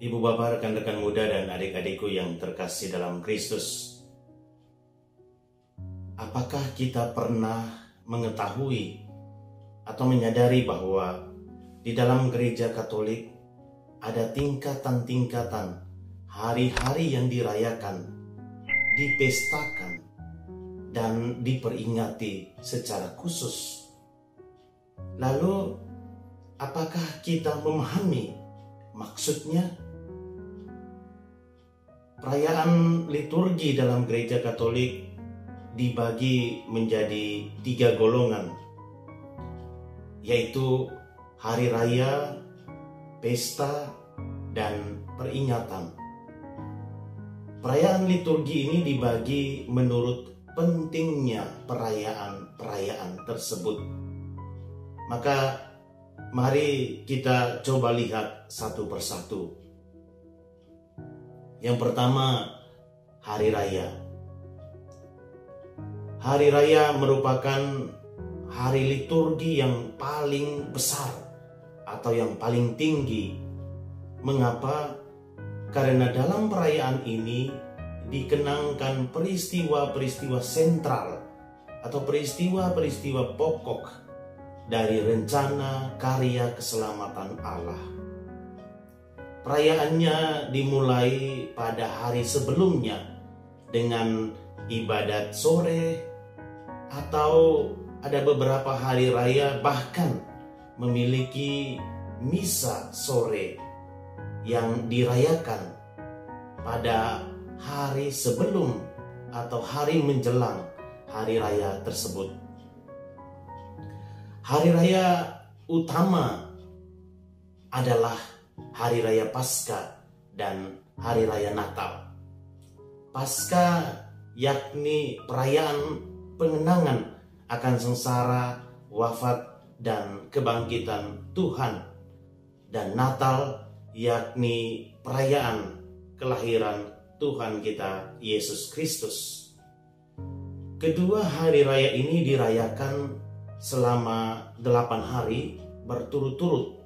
Ibu bapak, rekan-rekan muda dan adik-adikku yang terkasih dalam Kristus. Apakah kita pernah mengetahui atau menyadari bahwa di dalam gereja Katolik ada tingkatan-tingkatan hari-hari yang dirayakan, dipestakan, dan diperingati secara khusus? Lalu, apakah kita memahami maksudnya? Perayaan liturgi dalam gereja Katolik dibagi menjadi 3 golongan, yaitu hari raya, pesta, dan peringatan. Perayaan liturgi ini dibagi menurut pentingnya perayaan-perayaan tersebut. Maka mari kita coba lihat satu persatu. Yang pertama, hari raya. Hari raya merupakan hari liturgi yang paling besar atau yang paling tinggi. Mengapa? Karena dalam perayaan ini dikenangkan peristiwa-peristiwa sentral atau peristiwa-peristiwa pokok dari rencana karya keselamatan Allah. Perayaannya dimulai pada hari sebelumnya dengan ibadat sore, atau ada beberapa hari raya bahkan memiliki misa sore yang dirayakan pada hari sebelum atau hari menjelang hari raya tersebut. Hari raya utama adalah Hari Raya Paskah dan Hari Raya Natal. Paskah yakni perayaan pengenangan akan sengsara, wafat, dan kebangkitan Tuhan. Dan Natal yakni perayaan kelahiran Tuhan kita Yesus Kristus. Kedua hari raya ini dirayakan selama 8 hari berturut-turut.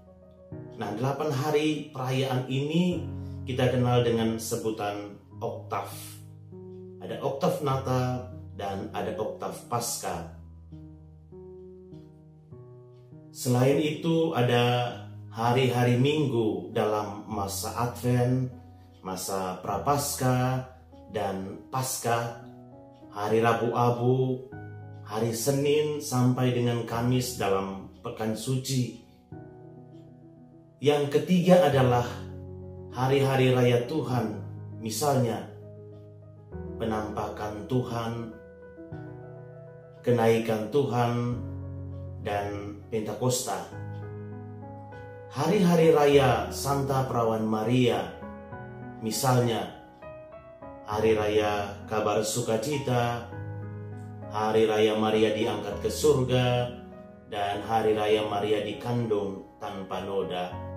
Nah, 8 hari perayaan ini kita kenal dengan sebutan oktav. Ada oktav Natal dan ada oktav Paskah. Selain itu ada hari-hari Minggu dalam masa Advent, masa Prapaskah, dan Paskah, hari Rabu Abu, hari Senin sampai dengan Kamis dalam Pekan Suci. Yang ketiga adalah hari-hari raya Tuhan, misalnya penampakan Tuhan, kenaikan Tuhan, dan Pentakosta. Hari-hari raya Santa Perawan Maria, misalnya hari raya Kabar Sukacita, hari raya Maria diangkat ke surga, dan hari raya Maria dikandung tanpa noda.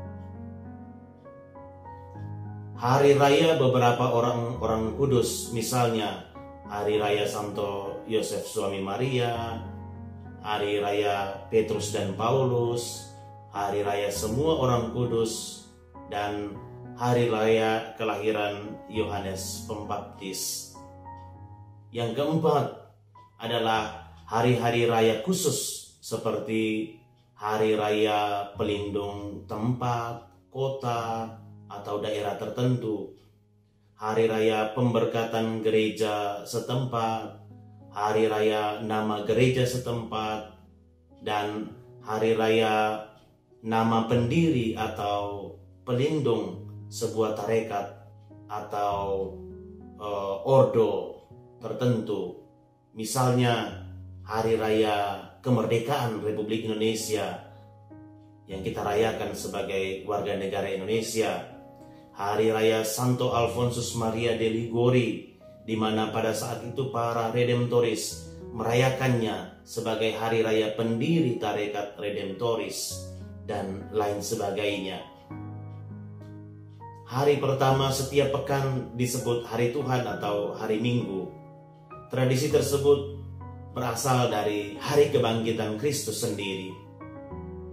Hari raya beberapa orang kudus, misalnya hari raya Santo Yosef suami Maria, hari raya Petrus dan Paulus, hari raya semua orang kudus, dan hari raya kelahiran Yohanes Pembaptis. Yang keempat adalah hari-hari raya khusus seperti hari raya pelindung tempat, kota, atau daerah tertentu, hari raya pemberkatan gereja setempat, hari raya nama gereja setempat, dan hari raya nama pendiri atau pelindung sebuah tarekat atau ordo tertentu. Misalnya hari raya kemerdekaan Republik Indonesia yang kita rayakan sebagai warga negara Indonesia, hari raya Santo Alfonsus Maria de Liguori, di mana pada saat itu para redemptoris merayakannya sebagai hari raya pendiri tarekat redemptoris, dan lain sebagainya. Hari pertama setiap pekan disebut hari Tuhan atau hari Minggu. Tradisi tersebut berasal dari hari kebangkitan Kristus sendiri.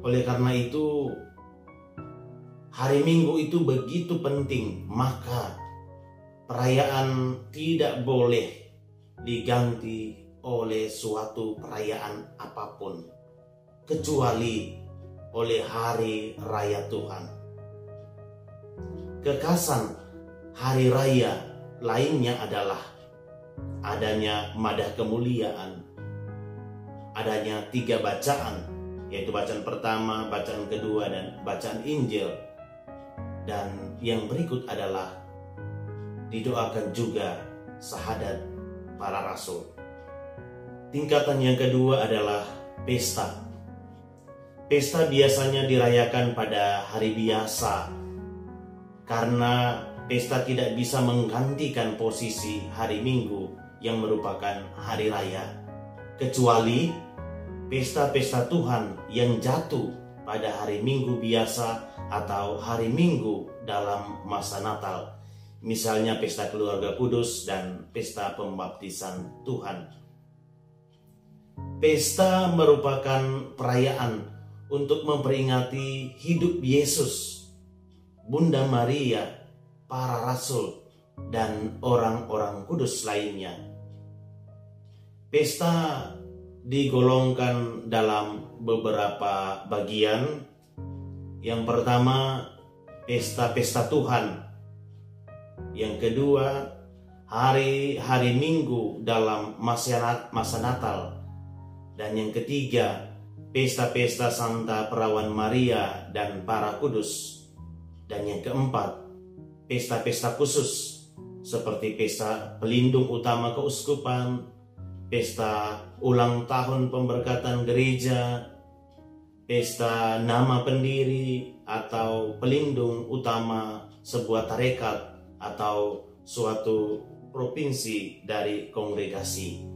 Oleh karena itu, hari Minggu itu begitu penting, maka perayaan tidak boleh diganti oleh suatu perayaan apapun, kecuali oleh hari raya Tuhan. Kekasan hari raya lainnya adalah adanya madah kemuliaan, adanya 3 bacaan, yaitu bacaan pertama, bacaan kedua, dan bacaan Injil. Dan yang berikut adalah didoakan juga syahadat para rasul. Tingkatan yang kedua adalah pesta. Pesta biasanya dirayakan pada hari biasa, karena pesta tidak bisa menggantikan posisi hari Minggu yang merupakan hari raya, kecuali pesta-pesta Tuhan yang jatuh pada hari Minggu biasa atau hari Minggu dalam masa Natal. Misalnya pesta keluarga kudus dan pesta pembaptisan Tuhan. Pesta merupakan perayaan untuk memperingati hidup Yesus, Bunda Maria, para rasul, dan orang-orang kudus lainnya. Pesta digolongkan dalam beberapa bagian. Yang pertama, pesta-pesta Tuhan. Yang kedua, hari-hari Minggu dalam masa Natal. Dan yang ketiga, pesta-pesta Santa Perawan Maria dan para kudus. Dan yang keempat, pesta-pesta khusus seperti pesta pelindung utama keuskupan, pesta ulang tahun pemberkatan gereja, pesta nama pendiri atau pelindung utama sebuah tarekat atau suatu provinsi dari kongregasi.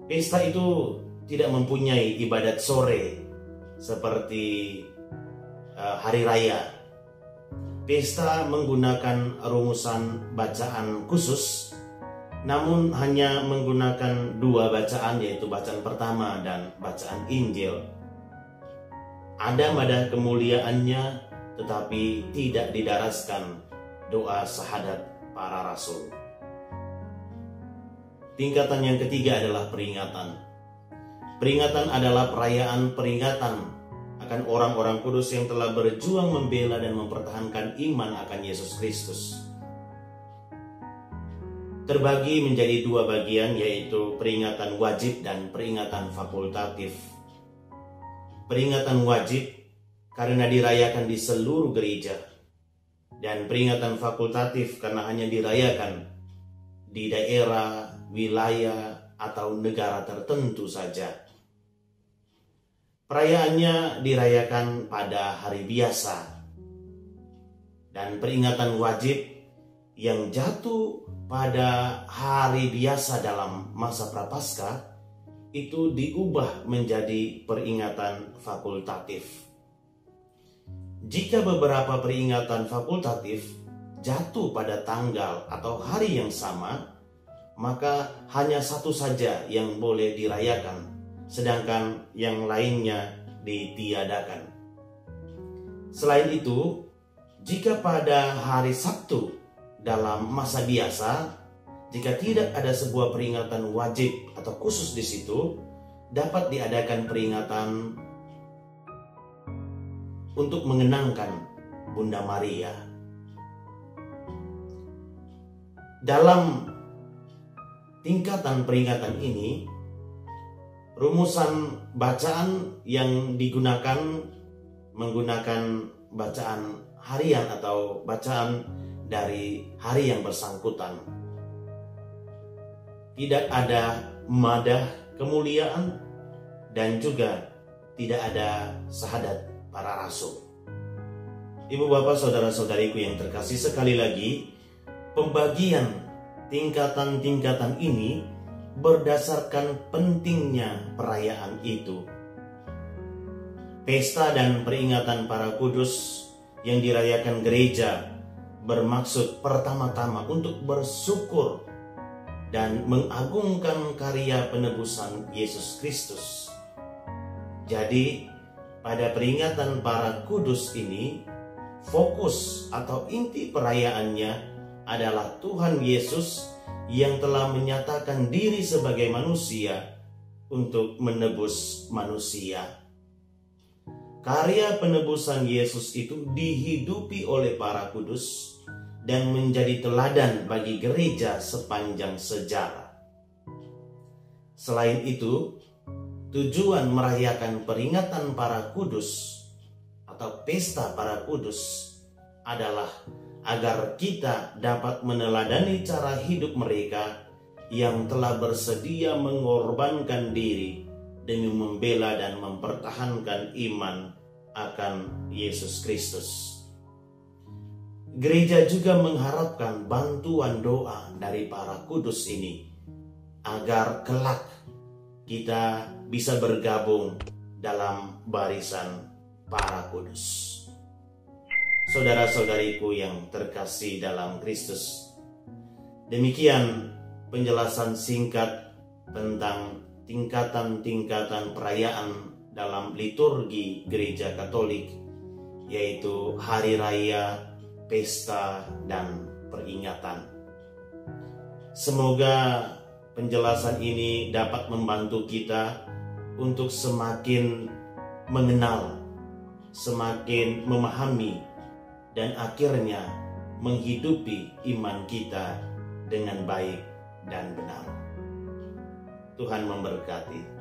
Pesta itu tidak mempunyai ibadat sore seperti hari raya. Pesta menggunakan rumusan bacaan khusus, namun hanya menggunakan 2 bacaan, yaitu bacaan pertama dan bacaan Injil. Ada madah kemuliaannya, tetapi tidak didaraskan doa syahadat para rasul. Tingkatan yang ketiga adalah peringatan. Peringatan adalah perayaan peringatan akan orang-orang kudus yang telah berjuang membela dan mempertahankan iman akan Yesus Kristus. Terbagi menjadi 2 bagian, yaitu peringatan wajib dan peringatan fakultatif. Peringatan wajib karena dirayakan di seluruh gereja, dan peringatan fakultatif karena hanya dirayakan di daerah, wilayah, atau negara tertentu saja. Perayaannya dirayakan pada hari biasa, dan peringatan wajib yang jatuh pada hari biasa dalam masa Prapaskah itu diubah menjadi peringatan fakultatif. Jika beberapa peringatan fakultatif jatuh pada tanggal atau hari yang sama, maka hanya satu saja yang boleh dirayakan, sedangkan yang lainnya ditiadakan. Selain itu, jika pada hari Sabtu dalam masa biasa, jika tidak ada sebuah peringatan wajib atau khusus di situ, dapat diadakan peringatan untuk mengenangkan Bunda Maria. Dalam tingkatan peringatan ini, rumusan bacaan yang digunakan menggunakan bacaan harian atau bacaan dari hari yang bersangkutan. Tidak ada madah kemuliaan dan juga tidak ada syahadat para rasul. Ibu bapak saudara-saudariku yang terkasih, sekali lagi pembagian tingkatan-tingkatan ini berdasarkan pentingnya perayaan itu. Pesta dan peringatan para kudus yang dirayakan gereja bermaksud pertama-tama untuk bersyukur dan mengagungkan karya penebusan Yesus Kristus. Jadi, pada peringatan para kudus ini fokus atau inti perayaannya adalah Tuhan Yesus yang telah menyatakan diri sebagai manusia untuk menebus manusia. Karya penebusan Yesus itu dihidupi oleh para kudus dan menjadi teladan bagi gereja sepanjang sejarah. Selain itu, tujuan merayakan peringatan para kudus atau pesta para kudus adalah agar kita dapat meneladani cara hidup mereka yang telah bersedia mengorbankan diri demi membela dan mempertahankan iman akan Yesus Kristus. Gereja juga mengharapkan bantuan doa dari para kudus ini agar kelak kita bisa bergabung dalam barisan para kudus. Saudara-saudariku yang terkasih dalam Kristus, demikian penjelasan singkat tentang tingkatan-tingkatan perayaan dalam liturgi Gereja Katolik, yaitu hari raya, pesta, dan peringatan. Semoga penjelasan ini dapat membantu kita untuk semakin mengenal, semakin memahami, dan akhirnya menghidupi iman kita dengan baik dan benar. Tuhan memberkati.